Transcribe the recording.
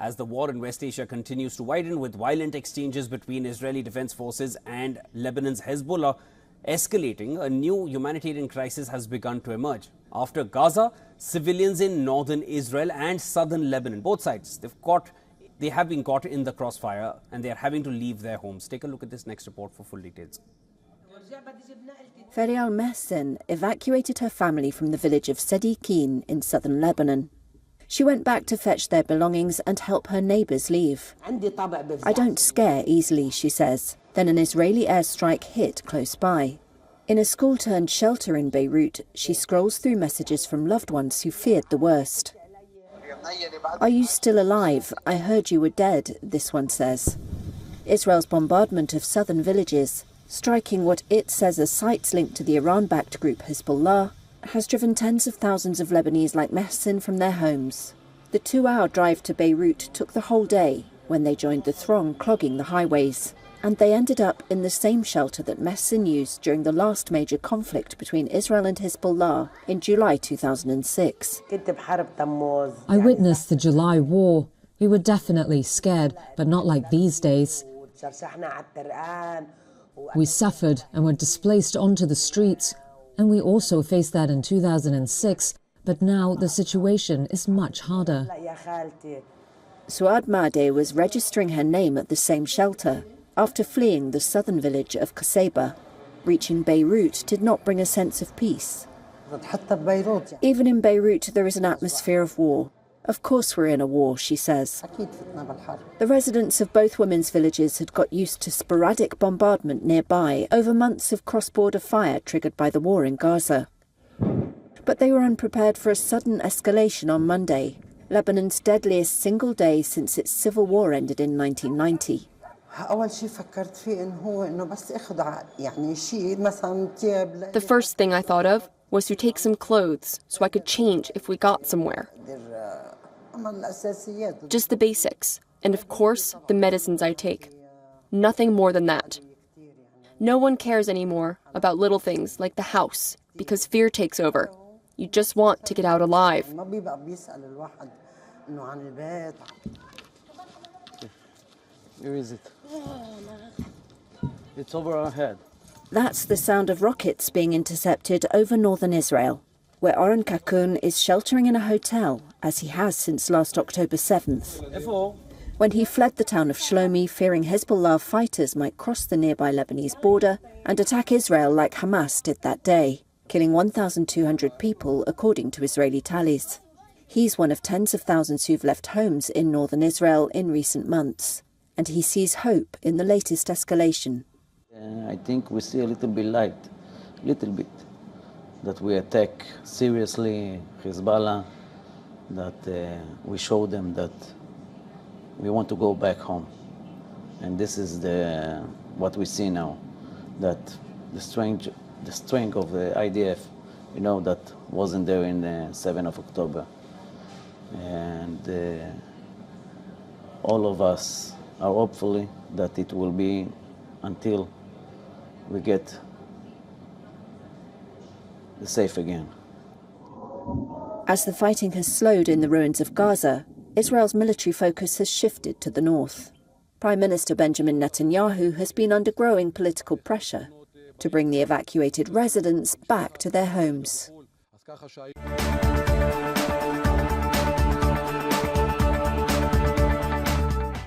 as the war in West Asia continues to widen, with violent exchanges between Israeli Defense Forces and Lebanon's Hezbollah escalating. A new humanitarian crisis has begun to emerge. After Gaza, civilians in northern Israel and southern Lebanon, both sides, they have been caught in the crossfire and they are having to leave their homes. Take a look at this next report for full details. Feryal Mehsen evacuated her family from the village of Seddiqine in southern Lebanon. She went back to fetch their belongings and help her neighbours leave. I don't scare easily, she says. Then an Israeli airstrike hit close by. In a school-turned shelter in Beirut, she scrolls through messages from loved ones who feared the worst. "Are you still alive? I heard you were dead," this one says. Israel's bombardment of southern villages, striking what it says are sites linked to the Iran-backed group Hezbollah, has driven tens of thousands of Lebanese like Mehsen from their homes. The 2-hour drive to Beirut took the whole day when they joined the throng clogging the highways. And they ended up in the same shelter that Mehsen used during the last major conflict between Israel and Hezbollah in July 2006. I witnessed the July war. We were definitely scared, but not like these days. We suffered and were displaced onto the streets. And we also faced that in 2006, but now the situation is much harder. Suad Madeh was registering her name at the same shelter after fleeing the southern village of Qaseba. Reaching Beirut did not bring a sense of peace. Even in Beirut, there is an atmosphere of war. Of course we're in a war, she says. The residents of both women's villages had got used to sporadic bombardment nearby over months of cross-border fire triggered by the war in Gaza. But they were unprepared for a sudden escalation on Monday, Lebanon's deadliest single day since its civil war ended in 1990. The first thing I thought of was to take some clothes so I could change if we got somewhere. Just the basics, and of course, the medicines I take. Nothing more than that. No one cares anymore about little things like the house, because fear takes over. You just want to get out alive. Where is it? It's over our head. That's the sound of rockets being intercepted over northern Israel, where Oren Kakun is sheltering in a hotel, as he has since last October 7th. When he fled the town of Shlomi, fearing Hezbollah fighters might cross the nearby Lebanese border and attack Israel like Hamas did that day, killing 1,200 people, according to Israeli tallies. He's one of tens of thousands who've left homes in northern Israel in recent months, and he sees hope in the latest escalation. I think we see a little bit light, that we attack seriously Hezbollah, that we show them that we want to go back home. And this is what we see now, that the strength of the IDF, that wasn't there in the 7th of October. And all of us are hopefully that it will be until we get safe again. As the fighting has slowed in the ruins of Gaza, Israel's military focus has shifted to the north. Prime Minister Benjamin Netanyahu has been under growing political pressure to bring the evacuated residents back to their homes.